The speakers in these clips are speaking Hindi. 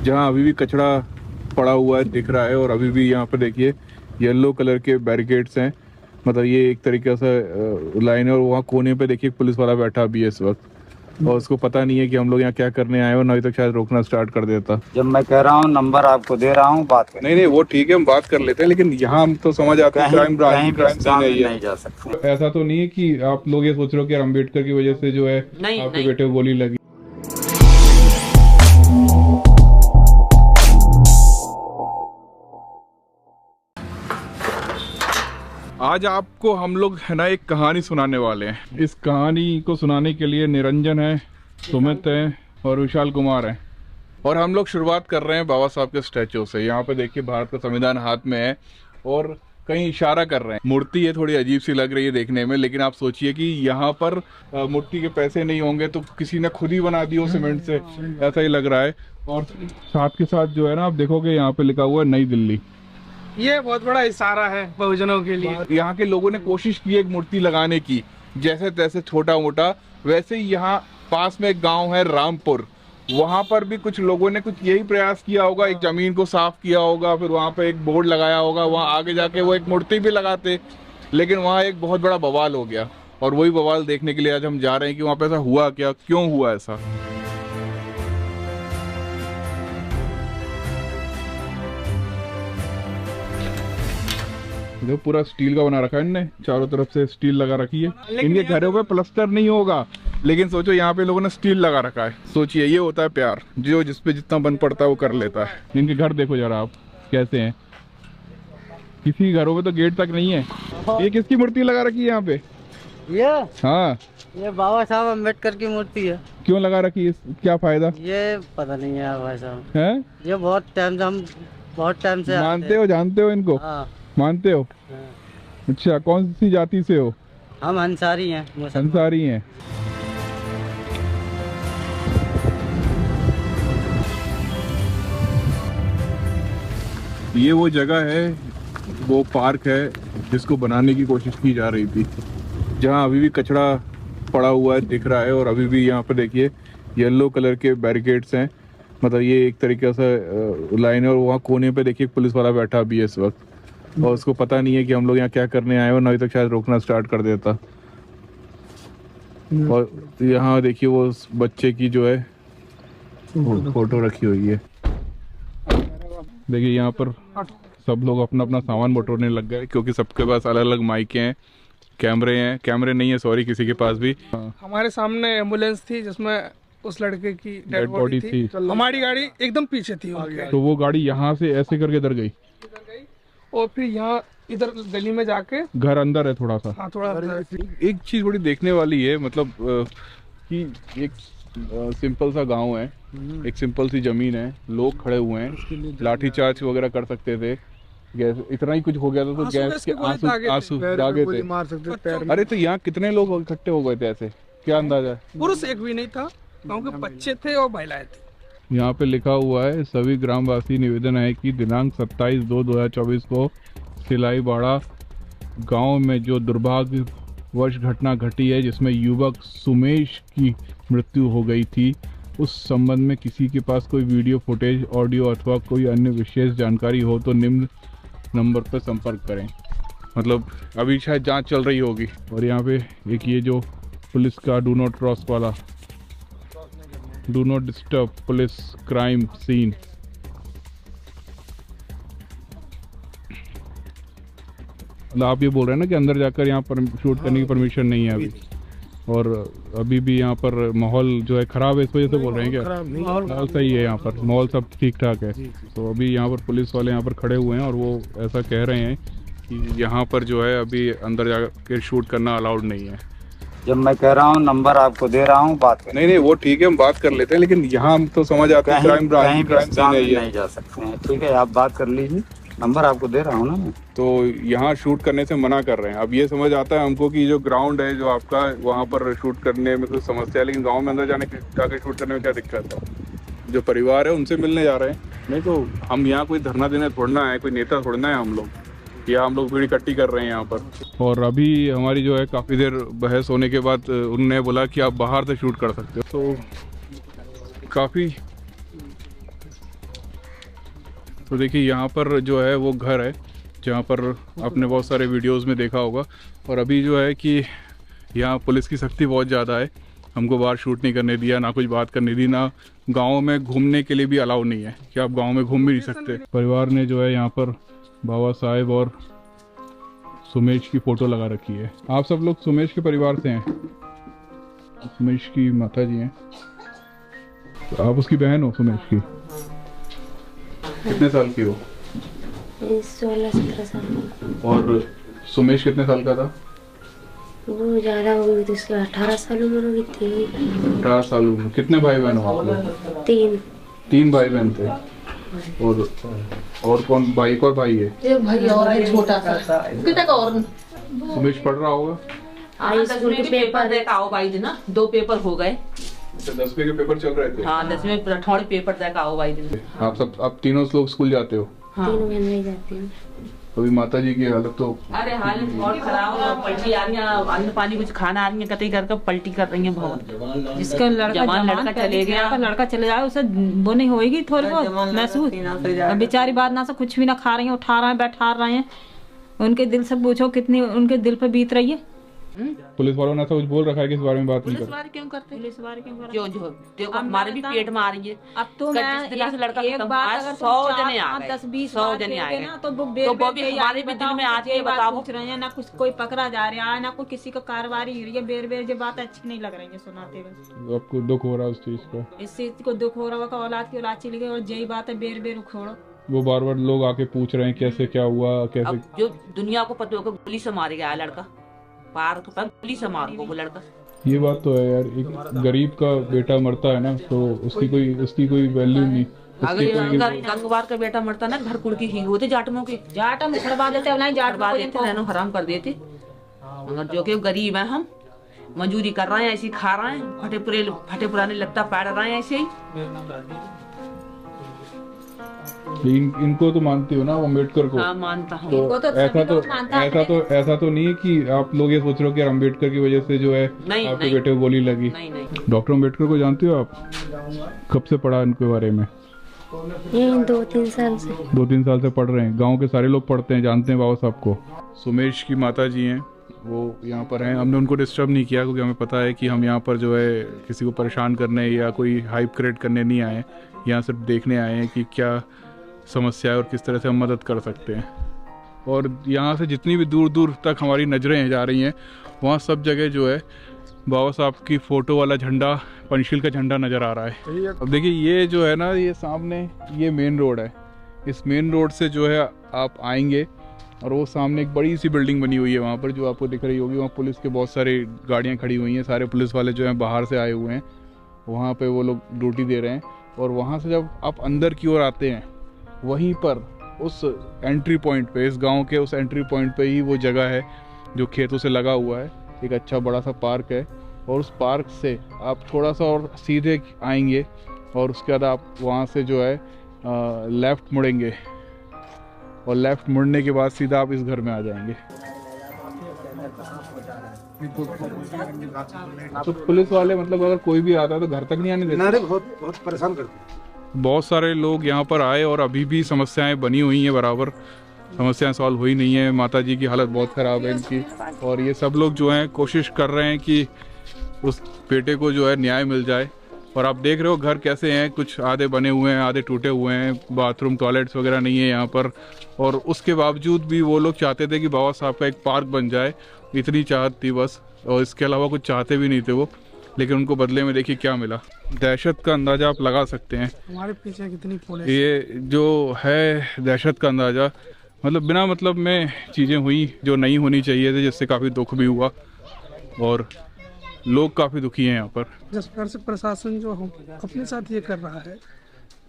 जहाँ अभी भी कचरा पड़ा हुआ है दिख रहा है। और अभी भी यहाँ पर देखिए येलो कलर के बैरिकेड्स हैं, मतलब ये एक तरीके से लाइन है। और वहाँ कोने पे देखिए पुलिस वाला बैठा भी है इस वक्त, और उसको पता नहीं है कि हम लोग यहाँ क्या करने आए, और अभी तक शायद रोकना स्टार्ट कर देता। जब मैं कह रहा हूँ नंबर आपको दे रहा हूँ, बात नहीं नहीं वो ठीक है, हम बात कर लेते हैं, लेकिन यहाँ हम तो समझ आते हैं क्राइम नहीं जा सकते। ऐसा तो नहीं है कि आप लोग ये सोच रहे हो कि अम्बेडकर की वजह से जो है आपके बेटे को गोली लगी। आज आपको हम लोग है ना एक कहानी सुनाने वाले हैं। इस कहानी को सुनाने के लिए निरंजन है, सुमित है और विशाल कुमार है। और हम लोग शुरुआत कर रहे हैं बाबा साहब के स्टैचू से। यहाँ पे देखिए भारत का संविधान हाथ में है और कहीं इशारा कर रहे हैं। मूर्ति है थोड़ी अजीब सी लग रही है देखने में, लेकिन आप सोचिए कि यहाँ पर मूर्ति के पैसे नहीं होंगे तो किसी ने खुद ही बना दी हो सीमेंट से, ऐसा ही लग रहा है। और साथ के साथ जो है ना आप देखोगे यहाँ पे लिखा हुआ है नई दिल्ली। ये बहुत बड़ा इशारा है बहुजनों के लिए। यहाँ के लोगों ने कोशिश की एक मूर्ति लगाने की, जैसे तैसे छोटा मोटा। वैसे ही यहाँ पास में एक गांव है रामपुर, वहां पर भी कुछ लोगों ने कुछ यही प्रयास किया होगा, एक जमीन को साफ किया होगा, फिर वहां पे एक बोर्ड लगाया होगा, वहां आगे जाके वो एक मूर्ति भी लगाते। लेकिन वहां एक बहुत बड़ा बवाल हो गया, और वही बवाल देखने के लिए आज हम जा रहे हैं कि वहां पे ऐसा हुआ क्या, क्यों हुआ ऐसा। जो पूरा स्टील का बना रखा है इनने, चारों तरफ से स्टील लगा रखी है। इनके घरों पे प्लास्टर नहीं होगा, लेकिन सोचो यहाँ पे लोगों ने स्टील लगा रखा है। सोचिए ये होता है प्यार, जो जिस पे जितना बन पड़ता है वो कर लेता है। इनके घर देखो जरा आप कैसे हैं, किसी घरों में तो गेट तक नहीं है। ये किसकी मूर्ति लगा रखी है यहाँ पे? ये हाँ ये बाबा साहब अम्बेडकर की मूर्ति है। क्यों लगा रखी है, क्या फायदा? ये पता नहीं है भाई साहब, है ये बहुत टाइम से मानते हो, जानते हो इनको? हाँ। मानते हो? हाँ। अच्छा, कौन सी जाति से हो? हम अंसारी हैं। अंसारी हैं। ये वो जगह है, वो पार्क है जिसको बनाने की कोशिश की जा रही थी, जहाँ अभी भी कचरा पड़ा हुआ है दिख रहा है। और अभी भी यहाँ पर देखिए येलो कलर के बैरिकेड्स हैं, मतलब ये एक तरीके से लाइन है। और वहाँ कोने पे देखिए पुलिस वाला बैठा भी है इस वक्त, और उसको पता नहीं है कि हम लोग यहाँ क्या करने आए, और अभी तक शायद रोकना स्टार्ट कर देता। और यहाँ देखिए वो बच्चे की जो है फोटो रखी हुई है। देखिए यहाँ पर सब लोग अपना अपना सामान बटोरने लग गए, क्योंकि सबके पास अलग अलग माइक हैं, कैमरे नहीं है सॉरी किसी के पास भी। हमारे सामने एम्बुलेंस थी जिसमें उस लड़के की डेड बॉडी थी। हमारी गाड़ी एकदम पीछे थी उनके। तो वो गाड़ी यहाँ से ऐसे करके इधर गई, और फिर यहाँ इधर गली में जाके, घर अंदर है थोड़ा सा। हाँ थोड़ा। एक चीज बड़ी देखने वाली है, मतलब कि एक सिंपल सा गांव है, एक सिंपल सी जमीन है, लोग खड़े हुए हैं, लाठी चार्ज वगैरह कर सकते थे। गैस इतना ही कुछ हो गया था तो गैस के आंसू दागे थे। अरे तो यहाँ कितने लोग इकट्ठे हो गए थे ऐसे, क्या अंदाजा है? पुरुष एक भी नहीं था, क्योंकि बच्चे थे और महिलाएं थी। यहाँ पे लिखा हुआ है सभी ग्रामवासी निवेदन है कि दिनांक 27/2/2024 को सिलाईबाड़ा गांव में जो दुर्भाग्यवश घटना घटी है, जिसमें युवक सुमेश की मृत्यु हो गई थी, उस संबंध में किसी के पास कोई वीडियो फुटेज, ऑडियो अथवा कोई अन्य विशेष जानकारी हो तो निम्न नंबर पर संपर्क करें। मतलब अभी शायद जांच चल रही होगी। और यहाँ पे एक ये जो पुलिस का डू नॉट क्रॉस वाला, do not disturb police crime scene. मतलब आप ये बोल रहे हैं ना कि अंदर जाकर यहाँ पर शूट करने की परमिशन नहीं है अभी, और अभी भी यहाँ पर माहौल जो है खराब है, इस वजह से बोल रहे हैं क्या? माहौल सही है यहाँ पर, माहौल सब ठीक ठाक है। तो अभी यहाँ पर पुलिस वाले यहाँ पर खड़े हुए हैं और वो ऐसा कह रहे हैं कि यहाँ पर जो है अभी अंदर जाकर शूट करना अलाउड नहीं है। जब मैं कह रहा हूँ नंबर आपको दे रहा हूँ, बात नहीं नहीं वो ठीक है, हम बात कर लेते हैं, लेकिन यहाँ हम तो समझ आते हैं क्राइम नहीं जा सकते हैं। ठीक है, आप बात कर लीजिए, नंबर आपको दे रहा हूँ ना मैं। तो यहाँ शूट करने से मना कर रहे हैं। अब ये समझ आता है हमको कि जो ग्राउंड है जो आपका, वहाँ पर शूट करने में कुछ समस्या है, लेकिन गांव में अंदर जाके शूट करने में क्या दिक्कत है? जो परिवार है उनसे मिलने जा रहे हैं। नहीं तो हम यहाँ कोई धरना देने थोड़ना है, कोई नेता थोड़ना है हम लोग, या हम लोग भीड़ इकट्ठी कर रहे हैं यहाँ पर। और अभी हमारी जो है काफ़ी देर बहस होने के बाद उन्होंने बोला कि आप बाहर से शूट कर सकते हो। तो काफ़ी तो देखिए यहाँ पर जो है वो घर है जहाँ पर आपने बहुत सारे वीडियोस में देखा होगा। और अभी जो है कि यहाँ पुलिस की सख्ती बहुत ज़्यादा है, हमको बाहर शूट नहीं करने दिया, ना कुछ बात करने दी, ना गांव में घूमने के लिए भी अलाउ नहीं है कि आप गांव में घूम भी नहीं सकते। परिवार ने जो है यहाँ पर बाबा साहेब और सुमेश की फ़ोटो लगा रखी है। आप सब लोग सुमेश के परिवार से हैं? सुमेश की माता जी हैं, तो आप उसकी बहन हो सुमेश की? कितने साल की हो? 16-17 साल। और सुमेश कितने साल का था? वो ज़्यादा हो गई थी, उसकी 18 साल उम्र हो गई थी। 18 साल उम्र। कितने भाई बहन हो आप लोग? 3 भाई बहन थे। और कौन भाई? एक और भाई है? एक भाई और है छोटा सा। कितना का और? सुमेश पढ़ रहा होगा? हाई स्कूल के पेपर दे आओ भाई दिन 2 पेपर हो गए। 10वीं के पेपर चल रहे थे? हाँ 10वीं थोड़े पेपर दे आओ भाई दिन। आप तीनों लोग स्कूल जाते हो? हाँ। 3 महीने जाते हैं। अभी माता जी की हालत तो अरे हालत बहुत खराब है, पलटी आ रही है, अन्न पानी कुछ खाना आ रही है, कतई करके पलटी कर रही है बहुत। जिसका लड़का चले गया, लड़का चले जाए उसे वो नहीं होगी थोड़ी बहुत महसूस। बेचारी बात ना से कुछ भी ना खा रही है, उठा रहे हैं बैठा रहे हैं, उनके दिल से पूछो कितनी उनके दिल पे बीत रही है। पुलिस वालों ने ऐसा कुछ बोल रखा है कि इस बारे में बात नहीं करते? पुलिस क्यों करते? पुलिस वाले क्यों करते? जो देखो हमारे भी पेट में आ रही है। अब तो मैं एक बात अगर 100 जने आ गए, 10-20 जने आ गए ना तो वो बेर भी हमारे भी दिल में आज ये बताओ पूछ रहे हैं, ना कुछ कोई पकड़ा जा रहा है, ना कोई किसी को कार्रवाई हो रही है। बेर ये बात अच्छी नहीं लग रही है सुनाते हुए। आपको दुख हो रहा है उस चीज का? इस चीज को दुख हो रहा होगा, औलाद की औलाद चली गई और यही बात है बेर उखोड़ो। वो बार लोग आके पूछ रहे हैं कैसे क्या हुआ, कैसे? अब जो दुनिया को पता होगा गोली से मारे गया लड़का, पार्क पर गोली से मार को वो लड़का। ये बात तो है यार, एक गरीब का बेटा मरता है ना तो उसकी कोई वैल्यू नहीं। अगर गंगवार का बेटा मरता ना घर कुड़ की ही होते जाटमों की जाटम उखड़वा देते, जाटवा देते रहना हराम कर देते। मगर जो कि गरीब है, हम मजदूरी कर रहे हैं, ऐसे खा रहे हैं, फटे पुराने लगता पाड़ रहे हैं ऐसे ही। इनको तो मानती हो ना अम्बेडकर को? हाँ मानता हूँ। तो ऐसा तो नहीं है कि आप लोग ये सोच रहे हो कि अम्बेडकर की वजह से जो है आपके बेटे को गोली लगी। नहीं। डॉक्टर अम्बेडकर को जानती हो आप? कब से पढ़ा इनके बारे में? ये 2-3 साल से। 2-3 साल से पढ़ रहे हैं। गाँव के सारे लोग पढ़ते हैं, जानते हैं बाबा साहब को। सुमेश की माता जी हैं, वो यहाँ पर हैं। हमने उनको डिस्टर्ब नहीं किया क्योंकि हमें पता है कि हम यहाँ पर जो है किसी को परेशान करने या कोई हाइप क्रिएट करने नहीं आए, यहाँ सिर्फ देखने आए हैं कि क्या समस्या है और किस तरह से हम मदद कर सकते हैं। और यहाँ से जितनी भी दूर तक हमारी नज़रें जा रही हैं, वहाँ सब जगह जो है बाबा साहब की फ़ोटो वाला झंडा, पंचशील का झंडा नज़र आ रहा है। अब देखिए ये जो है ना, ये सामने ये मेन रोड है। इस मेन रोड से जो है आप आएंगे और वो सामने एक बड़ी सी बिल्डिंग बनी हुई है वहाँ पर, जो आपको दिख रही होगी। वहाँ पुलिस के बहुत सारी गाड़ियाँ खड़ी हुई हैं, सारे पुलिस वाले जो हैं बाहर से आए हुए हैं, वहाँ पर वो लोग ड्यूटी दे रहे हैं। और वहाँ से जब आप अंदर की ओर आते हैं, वहीं पर उस एंट्री पॉइंट पे, इस गांव के उस एंट्री पॉइंट पे ही वो जगह है जो खेतों से लगा हुआ है। एक अच्छा बड़ा सा पार्क है और उस पार्क से आप थोड़ा सा और सीधे आएंगे और उसके बाद आप वहाँ से जो है लेफ़्ट मुड़ेंगे और लेफ़्ट मुड़ने के बाद सीधा आप इस घर में आ जाएंगे। तो पुलिस वाले मतलब अगर कोई भी आता है तो घर तक नहीं आने देते? बहुत परेशान करते हैं। बहुत सारे लोग यहाँ पर आए और अभी भी समस्याएं बनी हुई हैं, बराबर समस्याएं सॉल्व हुई नहीं है। माता जी की हालत बहुत ख़राब है इनकी, और ये सब लोग जो हैं कोशिश कर रहे हैं कि उस बेटे को जो है न्याय मिल जाए। और आप देख रहे हो घर कैसे हैं, कुछ आधे बने हुए हैं, आधे टूटे हुए हैं, बाथरूम टॉयलेट्स वगैरह नहीं है यहाँ पर। और उसके बावजूद भी वो लोग चाहते थे कि बाबा साहब का एक पार्क बन जाए, इतनी चाहत थी बस, और इसके अलावा कुछ चाहते भी नहीं थे वो। लेकिन उनको बदले में देखिए क्या मिला। दहशत का अंदाज़ा आप लगा सकते हैं। हमारे पीछे कितनी पुलिस, ये जो है दहशत का अंदाज़ा, मतलब बिना मतलब में चीज़ें हुई जो नहीं होनी चाहिए थी, जिससे काफ़ी दुख भी हुआ और लोग काफ़ी दुखी हैं यहाँ पर। जिस प्रकार से प्रशासन जो अपने साथ ये कर रहा है,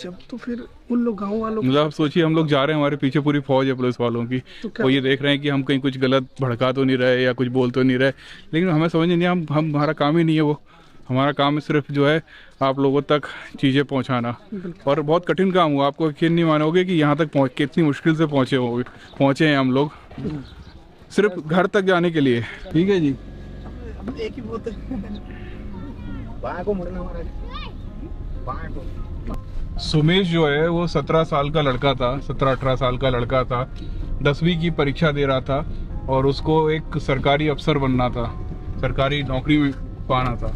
जब तो फिर उन लोग गाँव वालों, मतलब आप सोचिए हम लोग जा रहे हैं, हमारे पीछे पूरी फौज है पुलिस वालों की, तो ये देख रहे हैं कि हम कहीं कुछ गलत भड़का तो नहीं रहे या कुछ बोल तो नहीं रहे। लेकिन हमें समझ नहीं, हम हमारा काम ही नहीं है वो। हमारा काम है सिर्फ जो है आप लोगों तक चीज़ें पहुंचाना, और बहुत कठिन काम हुआ। आपको यकीन नहीं मानोगे कि यहाँ तक कितनी मुश्किल से पहुँचे हैं हम लोग, सिर्फ घर तक जाने के लिए। ठीक है जी, एक ही बोलते बाएं को मुड़ना हमारा, बाएं को। सुमेश जो है वो 17 साल का लड़का था, 17-18 साल का लड़का था। 10वीं की परीक्षा दे रहा था और उसको एक सरकारी अफसर बनना था, सरकारी नौकरी में पाना था।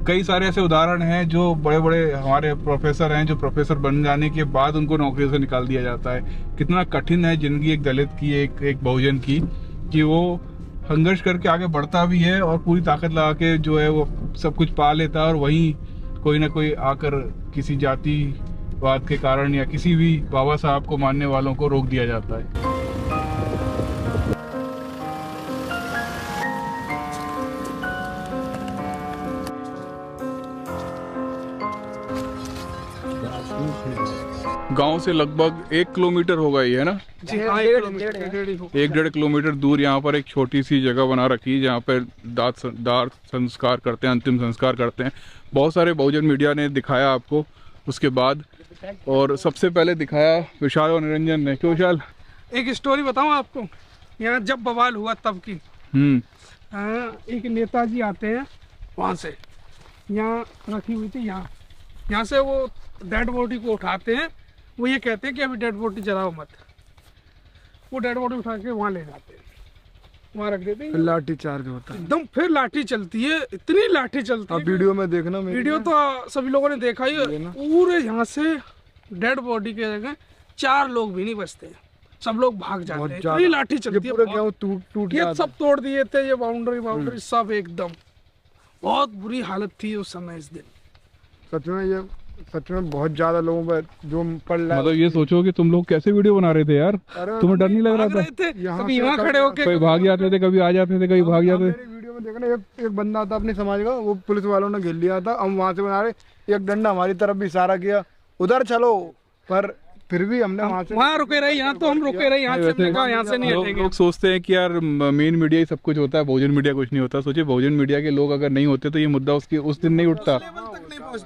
कई सारे ऐसे उदाहरण हैं जो बड़े बड़े हमारे प्रोफेसर हैं, जो प्रोफेसर बन जाने के बाद उनको नौकरी से निकाल दिया जाता है। कितना कठिन है जिंदगी एक दलित की, एक बहुजन की, कि वो संघर्ष करके आगे बढ़ता भी है और पूरी ताकत लगा के जो है वो सब कुछ पा लेता है, और वहीं कोई ना कोई आकर किसी जातिवाद के कारण या किसी भी बाबा साहब को मानने वालों को रोक दिया जाता है। गांव से लगभग 1 किलोमीटर होगा ये, है ना जी हाँ, 1-1.5 किलोमीटर दूर यहाँ पर एक छोटी सी जगह बना रखी है जहाँ पर दाह संस्कार करते हैं, अंतिम संस्कार करते हैं। बहुत सारे बहुजन मीडिया ने दिखाया आपको उसके बाद, और सबसे पहले दिखाया विशाल और निरंजन ने। क्यों विशाल? एक स्टोरी बताऊं आपको, यहाँ जब बवाल हुआ तब की। एक नेताजी आते हैं वहाँ से, यहाँ रखी हुई थी, यहाँ से वो डेड बॉडी को उठाते हैं। वो ये कहते हैं कि अभी डेड बॉडी जलाओ मत। वो डेड बॉडी उठा के वहाँ ले जाते हैं, वहाँ रख देते हैं। लाठी चार्ज होता है एकदम, फिर लाठी चलती है, इतनी लाठी चलती है। वीडियो में देखना, वीडियो तो सभी लोगों ने देखा ही। पूरे यहाँ से डेड बॉडी के जगह 4 लोग भी नहीं बचते हैं, सब लोग भाग जाते हैं। इतनी लाठी चलती है, पूरा गेहूं टूट ये सब तोड़ दिए थे, ये बाउंड्री सब एकदम। बहुत बुरी हालत थी उस समय इस दिन। सच में बहुत ज्यादा लोगों पर जो पड़ रहा है। मतलब ये सोचो कि तुम लोग कैसे वीडियो बना रहे थे यार, तुम्हें डर नहीं लग रहा था? कभी यहाँ खड़े होके, कभी भाग जाते थे, कभी आ जाते थे, कभी भाग जाते थे। वीडियो में देखना, एक बंदा था अपने समाज का, वो पुलिस वालों ने घेर लिया था। हम वहाँ से बना रहे, एक डंडा हमारी तरफ भी इशारा किया, उधर चलो, पर फिर भी हमने वहाँ रुके रहे। यहाँ तो हम रुके रहे, यहाँ से नहीं हटेंगे। लोग सोचते हैं कि यार मेन मीडिया ही सब कुछ होता है, बहुजन मीडिया कुछ नहीं होता। सोचिए बहुजन मीडिया के लोग अगर नहीं होते तो ये मुद्दा उस दिन नहीं उठता,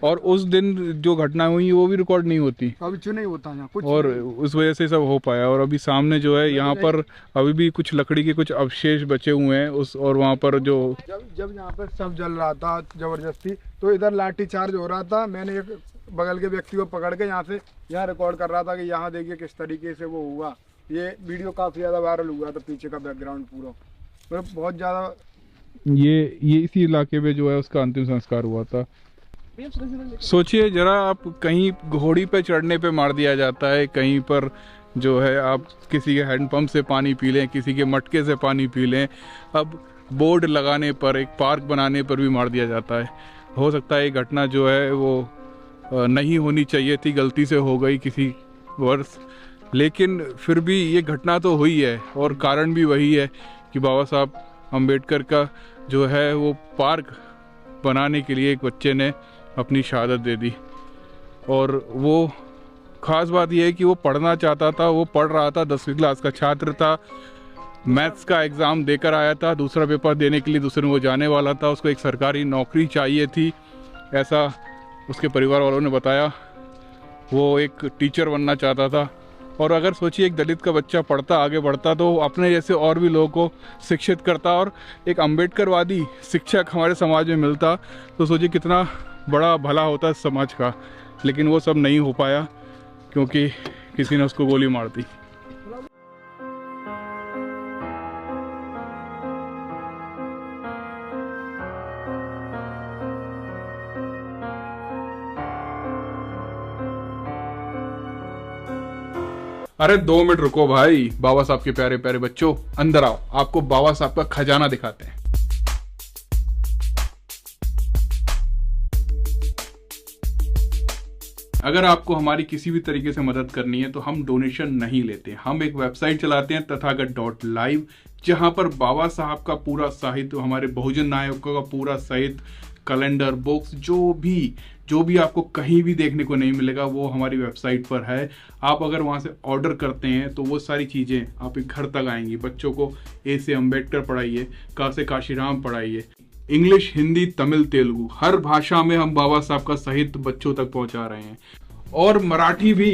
और उस दिन जो घटना हुई वो भी रिकॉर्ड नहीं होती, कुछ नहीं होता यहाँ कुछ, और उस वजह से सब हो पाया। और अभी सामने जो है यहाँ पर अभी भी कुछ लकड़ी के कुछ अवशेष बचे हुए हैं उस, और वहाँ पर जो जब यहाँ पर सब जल रहा था जबरदस्ती, तो इधर लाठी चार्ज हो रहा था। मैंने एक बगल के व्यक्ति को पकड़ के यहाँ से रिकॉर्ड कर रहा था कि यहाँ देखिए किस तरीके से वो हुआ। ये वीडियो काफी ज्यादा वायरल हुआ था, पीछे का बैकग्राउंड पूरा, मतलब बहुत ज्यादा। ये इसी इलाके में जो है उसका अंतिम संस्कार हुआ था। सोचिए जरा, आप कहीं घोड़ी पे चढ़ने पे मार दिया जाता है, कहीं पर जो है आप किसी के हैंडपंप से पानी पी लें, किसी के मटके से पानी पी लें, अब बोर्ड लगाने पर, एक पार्क बनाने पर भी मार दिया जाता है। हो सकता है ये घटना जो है वो नहीं होनी चाहिए थी, गलती से हो गई किसी वर्ष, लेकिन फिर भी ये घटना तो हुई है। और कारण भी वही है कि बाबा साहब अम्बेडकर का जो है वो पार्क बनाने के लिए एक बच्चे ने अपनी शहादत दे दी। और वो ख़ास बात यह है कि वो पढ़ना चाहता था, वो पढ़ रहा था, 10वीं क्लास का छात्र था, मैथ्स का एग्ज़ाम देकर आया था, दूसरा पेपर देने के लिए दूसरे में वो जाने वाला था, उसको एक सरकारी नौकरी चाहिए थी, ऐसा उसके परिवार वालों ने बताया। वो एक टीचर बनना चाहता था। और अगर सोचिए एक दलित का बच्चा पढ़ता, आगे बढ़ता, तो अपने जैसे और भी लोगों को शिक्षित करता, और एक अम्बेडकरवादी शिक्षक हमारे समाज में मिलता, तो सोचिए कितना बड़ा भला होता है समाज का। लेकिन वो सब नहीं हो पाया क्योंकि किसी ने उसको गोली मार दी। अरे 2 मिनट रुको भाई, बाबा साहब के प्यारे प्यारे बच्चों, अंदर आओ, आपको बाबा साहब का खजाना दिखाते हैं। अगर आपको हमारी किसी भी तरीके से मदद करनी है तो हम डोनेशन नहीं लेते। हम एक वेबसाइट चलाते हैं तथागत.live, जहां पर बाबा साहब का पूरा साहित्य, हमारे बहुजन नायकों का पूरा साहित्य, कैलेंडर, बुक्स, जो भी आपको कहीं भी देखने को नहीं मिलेगा वो हमारी वेबसाइट पर है। आप अगर वहां से ऑर्डर करते हैं तो वो सारी चीज़ें आपके घर तक आएंगी। बच्चों को ए से अम्बेडकर पढ़ाइए, का से काशीराम पढ़ाइए, इंग्लिश, हिंदी, तमिल, तेलुगु, हर भाषा में हम बाबा साहब का साहित्य बच्चों तक पहुंचा रहे हैं, और मराठी भी।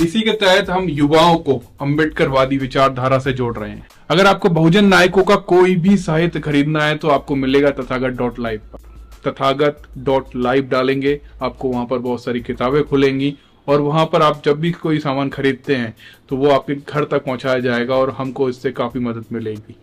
इसी के तहत हम युवाओं को अम्बेडकरवादी विचारधारा से जोड़ रहे हैं। अगर आपको बहुजन नायकों का कोई भी साहित्य खरीदना है तो आपको मिलेगा तथागत.live पर। तथागत.live डालेंगे, आपको वहां पर बहुत सारी किताबें खुलेंगी और वहां पर आप जब भी कोई सामान खरीदते हैं तो वो आपके घर तक पहुंचाया जाएगा और हमको इससे काफी मदद मिलेगी।